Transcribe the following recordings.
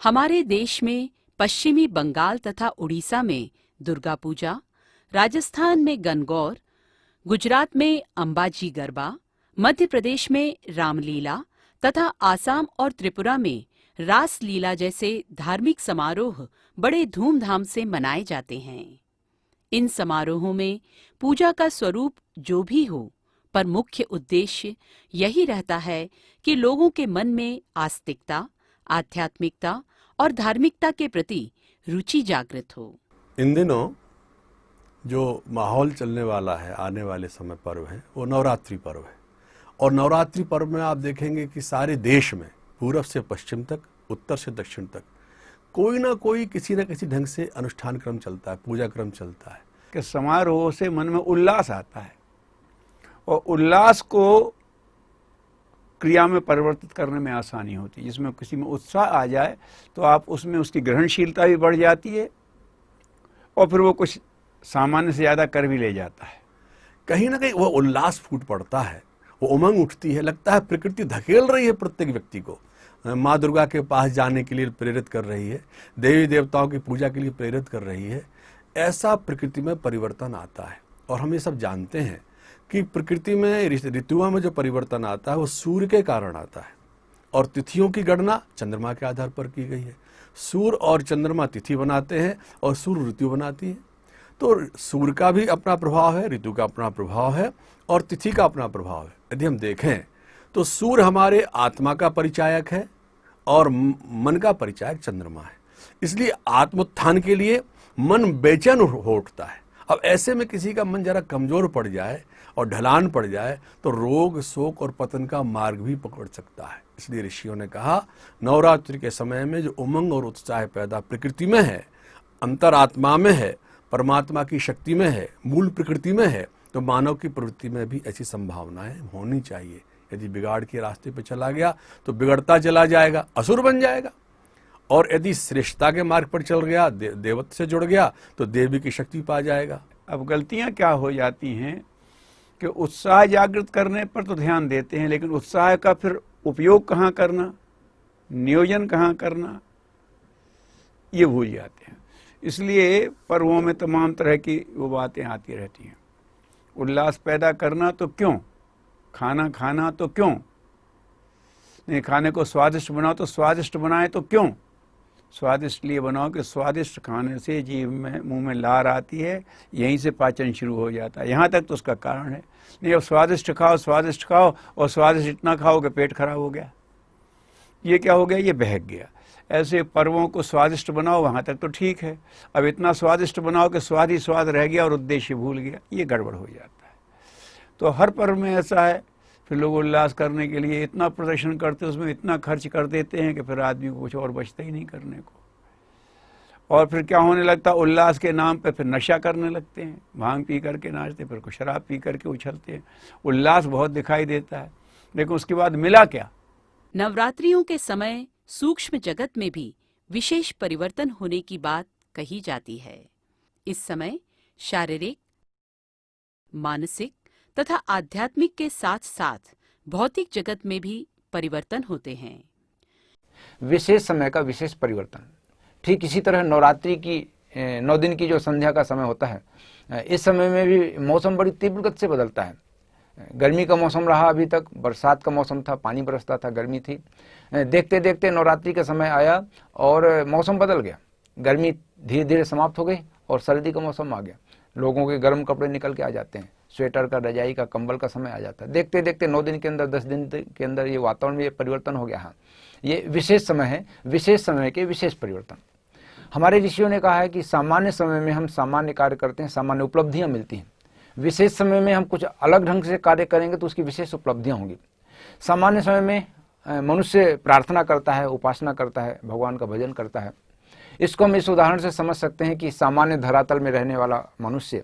हमारे देश में पश्चिमी बंगाल तथा उड़ीसा में दुर्गा पूजा, राजस्थान में गणगौर, गुजरात में अंबाजी गरबा, मध्य प्रदेश में रामलीला तथा आसाम और त्रिपुरा में रास लीला जैसे धार्मिक समारोह बड़े धूमधाम से मनाए जाते हैं। इन समारोहों में पूजा का स्वरूप जो भी हो, पर मुख्य उद्देश्य यही रहता है कि लोगों के मन में आस्तिकता, आध्यात्मिकता और धार्मिकता के प्रति रुचि जागृत हो। इन दिनों जो माहौल चलने वाला है, आने वाले समय पर्व है, वो नवरात्रि पर्व है। और नवरात्रि पर्व में आप देखेंगे कि सारे देश में पूरब से पश्चिम तक, उत्तर से दक्षिण तक कोई ना कोई किसी न किसी ढंग से अनुष्ठान क्रम चलता है, पूजा क्रम चलता है कि समारोह से मन में उल्लास आता है और उल्लास को क्रिया में परिवर्तित करने में आसानी होती है। जिसमें किसी में उत्साह आ जाए तो आप उसमें उसकी ग्रहणशीलता भी बढ़ जाती है और फिर वो कुछ सामान्य से ज़्यादा कर भी ले जाता है। कहीं ना कहीं वो उल्लास फूट पड़ता है, वो उमंग उठती है, लगता है प्रकृति धकेल रही है प्रत्येक व्यक्ति को, माँ दुर्गा के पास जाने के लिए प्रेरित कर रही है, देवी देवताओं की पूजा के लिए प्रेरित कर रही है। ऐसा प्रकृति में परिवर्तन आता है। और हम ये सब जानते हैं कि प्रकृति में ऋतुओं में जो परिवर्तन आता है वो सूर्य के कारण आता है। और तिथियों की गणना चंद्रमा के आधार पर की गई है। सूर्य और चंद्रमा तिथि बनाते हैं और सूर्य ऋतु बनाती है। तो सूर्य का भी अपना प्रभाव है, ऋतु का अपना प्रभाव है और तिथि का अपना प्रभाव है। यदि हम देखें तो सूर्य हमारे आत्मा का परिचायक है और मन का परिचायक चंद्रमा है। इसलिए आत्मोत्थान के लिए मन बेचैन हो उठता है। अब ऐसे में किसी का मन जरा कमजोर पड़ जाए और ढलान पड़ जाए तो रोग, शोक और पतन का मार्ग भी पकड़ सकता है। इसलिए ऋषियों ने कहा, नवरात्रि के समय में जो उमंग और उत्साह पैदा प्रकृति में है, अंतरात्मा में है, परमात्मा की शक्ति में है, मूल प्रकृति में है, तो मानव की प्रवृत्ति में भी ऐसी संभावनाएं होनी चाहिए। यदि बिगाड़ के रास्ते पर चला गया तो बिगड़ता चला जाएगा, असुर बन जाएगा। और यदि श्रेष्ठता के मार्ग पर चल गया, देवत्व से जुड़ गया, तो देवी की शक्ति पा जाएगा। अब गलतियां क्या हो जाती हैं कि उत्साह जागृत करने पर तो ध्यान देते हैं, लेकिन उत्साह का फिर उपयोग कहाँ करना, नियोजन कहाँ करना, ये भूल जाते हैं। इसलिए पर्वों में तमाम तरह की वो बातें आती रहती हैं। उल्लास पैदा करना तो क्यों, खाना खाना तो क्यों नहीं, खाने को स्वादिष्ट बनाओ तो स्वादिष्ट बनाए तो क्यों, स्वादिष्ट लिए बनाओ कि स्वादिष्ट खाने से जीव में मुंह में लार आती है, यहीं से पाचन शुरू हो जाता है। यहाँ तक तो उसका कारण है। नहीं, अब स्वादिष्ट खाओ और स्वादिष्ट इतना खाओ कि पेट खराब हो गया, ये क्या हो गया, ये बहक गया। ऐसे पर्वों को स्वादिष्ट बनाओ, वहाँ तक तो ठीक है। अब इतना स्वादिष्ट बनाओ कि स्वाद ही स्वाद रह गया और उद्देश्य भूल गया, ये गड़बड़ हो जाता है। तो हर पर्व में ऐसा है। फिर लोग उल्लास करने के लिए इतना प्रदर्शन करते, उसमें इतना खर्च कर देते हैं कि फिर आदमी को कुछ और बचता ही नहीं करने को। और फिर क्या होने लगता, उल्लास के नाम पे फिर नशा करने लगते हैं, भांग पी करके नाचते, फिर कुछ शराब पी करके उछलते हैं। उल्लास बहुत दिखाई देता है, लेकिन उसके बाद मिला क्या। नवरात्रियों के समय सूक्ष्म जगत में भी विशेष परिवर्तन होने की बात कही जाती है। इस समय शारीरिक, मानसिक तथा आध्यात्मिक के साथ साथ भौतिक जगत में भी परिवर्तन होते हैं। विशेष समय का विशेष परिवर्तन, ठीक इसी तरह नवरात्रि की 9 दिन की जो संध्या का समय होता है, इस समय में भी मौसम बड़ी तीव्र गति से बदलता है। गर्मी का मौसम रहा, अभी तक बरसात का मौसम था, पानी बरसता था, गर्मी थी। देखते देखते नवरात्रि का समय आया और मौसम बदल गया। गर्मी धीरे धीरे समाप्त हो गई और सर्दी का मौसम आ गया। लोगों के गर्म कपड़े निकल के आ जाते हैं, स्वेटर का, रजाई का, कंबल का समय आ जाता है। देखते देखते 9 दिन के अंदर, 10 दिन के अंदर ये वातावरण में ये परिवर्तन हो गया। हाँ, ये विशेष समय है, विशेष समय के विशेष परिवर्तन। हमारे ऋषियों ने कहा है कि सामान्य समय में हम सामान्य कार्य करते हैं, सामान्य उपलब्धियां मिलती हैं। विशेष समय में हम कुछ अलग ढंग से कार्य करेंगे तो उसकी विशेष उपलब्धियां होंगी। सामान्य समय में मनुष्य प्रार्थना करता है, उपासना करता है, भगवान का भजन करता है, इसको हम इस उदाहरण से समझ सकते हैं कि सामान्य धरातल में रहने वाला मनुष्य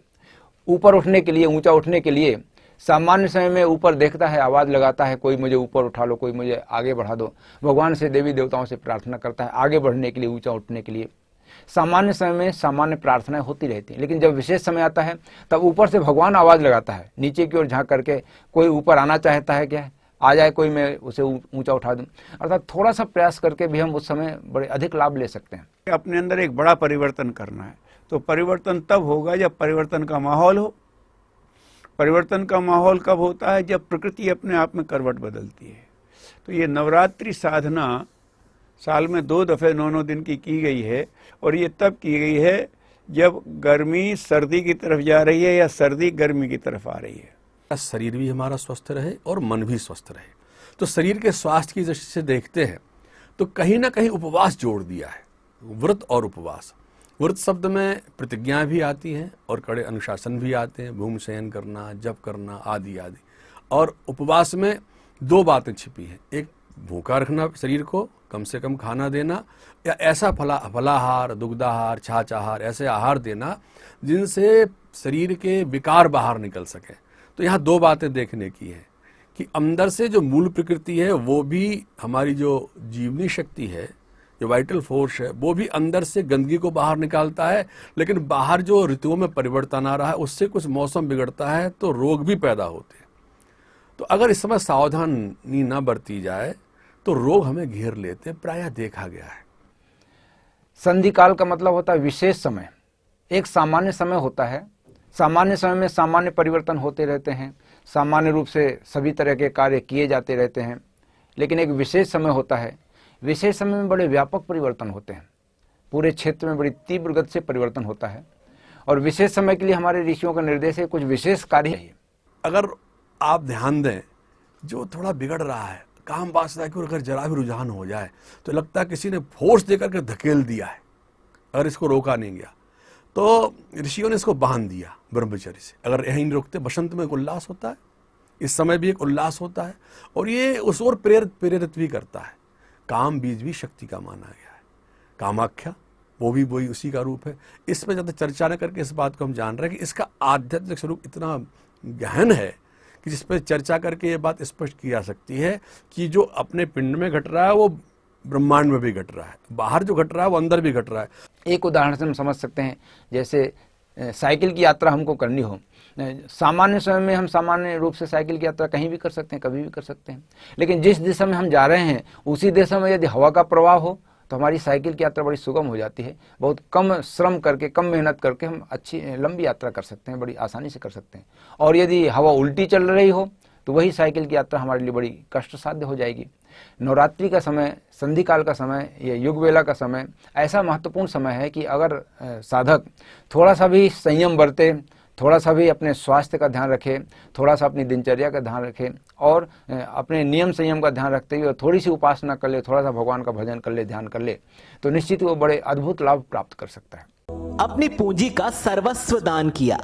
ऊपर उठने के लिए, ऊंचा उठने के लिए सामान्य समय में ऊपर देखता है, आवाज़ लगाता है, कोई मुझे ऊपर उठा लो, कोई मुझे आगे बढ़ा दो, भगवान से, देवी देवताओं से प्रार्थना करता है आगे बढ़ने के लिए, ऊंचा उठने के लिए। सामान्य समय में सामान्य प्रार्थनाएं होती रहती हैं, लेकिन जब विशेष समय आता है तब ऊपर से भगवान आवाज़ लगाता है, नीचे की ओर झांक करके कोई ऊपर आना चाहता है, क्या आ जाए कोई, मैं उसे ऊंचा उठा दूं। अर्थात थोड़ा सा प्रयास करके भी हम उस समय बड़े अधिक लाभ ले सकते हैं। अपने अंदर एक बड़ा परिवर्तन करना है, तो परिवर्तन तब होगा जब परिवर्तन का माहौल हो। परिवर्तन का माहौल कब होता है? जब प्रकृति अपने आप में करवट बदलती है। तो ये नवरात्रि साधना साल में 2 दफ़े 9-9 दिन की गई है, और ये तब की गई है जब गर्मी सर्दी की तरफ जा रही है या सर्दी गर्मी की तरफ आ रही है। शरीर भी हमारा स्वस्थ रहे और मन भी स्वस्थ रहे। तो शरीर के स्वास्थ्य की दृष्टि से देखते हैं तो कहीं ना कहीं उपवास जोड़ दिया है, व्रत और उपवास। व्रत शब्द में प्रतिज्ञा भी आती हैं और कड़े अनुशासन भी आते हैं, भूमि शयन करना, जप करना आदि आदि। और उपवास में 2 बातें छिपी हैं, एक भूखा रखना शरीर को, कम से कम खाना देना, या ऐसा फलाहार, दुग्धाहार, छाछ आहार, ऐसे आहार देना जिनसे शरीर के विकार बाहर निकल सके। तो यहाँ 2 बातें देखने की है कि अंदर से जो मूल प्रकृति है वो भी, हमारी जो जीवनी शक्ति है, जो वाइटल फोर्स है, वो भी अंदर से गंदगी को बाहर निकालता है, लेकिन बाहर जो ऋतुओं में परिवर्तन आ रहा है उससे कुछ मौसम बिगड़ता है तो रोग भी पैदा होते हैं। तो अगर इस समय सावधानी न बरती जाए तो रोग हमें घेर लेते हैं, प्रायः देखा गया है। संधि काल का मतलब होता है विशेष समय। एक सामान्य समय होता है, सामान्य समय में सामान्य परिवर्तन होते रहते हैं, सामान्य रूप से सभी तरह के कार्य किए जाते रहते हैं। लेकिन एक विशेष समय होता है, विशेष समय में बड़े व्यापक परिवर्तन होते हैं, पूरे क्षेत्र में बड़ी तीव्र गति से परिवर्तन होता है। और विशेष समय के लिए हमारे ऋषियों का निर्देश है कुछ विशेष कार्य है। अगर आप ध्यान दें, जो थोड़ा बिगड़ रहा है, काम वासना की ओर अगर जरा भी रुझान हो जाए तो लगता है किसी ने फोर्स देकर के धकेल दिया है, अगर इसको रोका नहीं गया तो ऋषियों ने इसको बांध दिया ब्रह्मचर्य से। अगर यहीं नहीं रोकते, बसंत में एक उल्लास होता है, इस समय भी एक उल्लास होता है, और ये उस ओर प्रेरित भी करता है। काम बीज भी शक्ति का माना गया है, कामाख्या वो भी वही उसी का रूप है। इसमें ज़्यादा चर्चा न करके इस बात को हम जान रहे हैं कि इसका आध्यात्मिक स्वरूप इतना गहन है कि जिस पर चर्चा करके ये बात स्पष्ट की जा सकती है कि जो अपने पिंड में घट रहा है वो ब्रह्मांड में भी घट रहा है, बाहर जो घट रहा है वो अंदर भी घट रहा है। एक उदाहरण से हम समझ सकते हैं, जैसे साइकिल की यात्रा हमको करनी हो, सामान्य समय में हम सामान्य रूप से साइकिल की यात्रा कहीं भी कर सकते हैं, कभी भी कर सकते हैं। लेकिन जिस दिशा में हम जा रहे हैं उसी दिशा में यदि हवा का प्रवाह हो तो हमारी साइकिल की यात्रा बड़ी सुगम हो जाती है। बहुत कम श्रम करके, कम मेहनत करके हम अच्छी लंबी यात्रा कर सकते हैं, बड़ी आसानी से कर सकते हैं। और यदि हवा उल्टी चल रही हो तो वही साइकिल की यात्रा हमारे लिए बड़ी कष्ट साध्य हो जाएगी। नवरात्रि का समय, संधि काल का समय, या युग वेला का समय ऐसा महत्वपूर्ण समय है कि अगर साधक थोड़ा सा भी संयम बरते, थोड़ा सा भी अपने स्वास्थ्य का ध्यान रखे, थोड़ा सा अपनी दिनचर्या का ध्यान रखे और अपने नियम संयम का ध्यान रखते हुए थोड़ी सी उपासना कर ले, थोड़ा सा भगवान का भजन कर ले, ध्यान कर ले, तो निश्चित वो बड़े अद्भुत लाभ प्राप्त कर सकता है। अपनी पूंजी का सर्वस्व दान किया,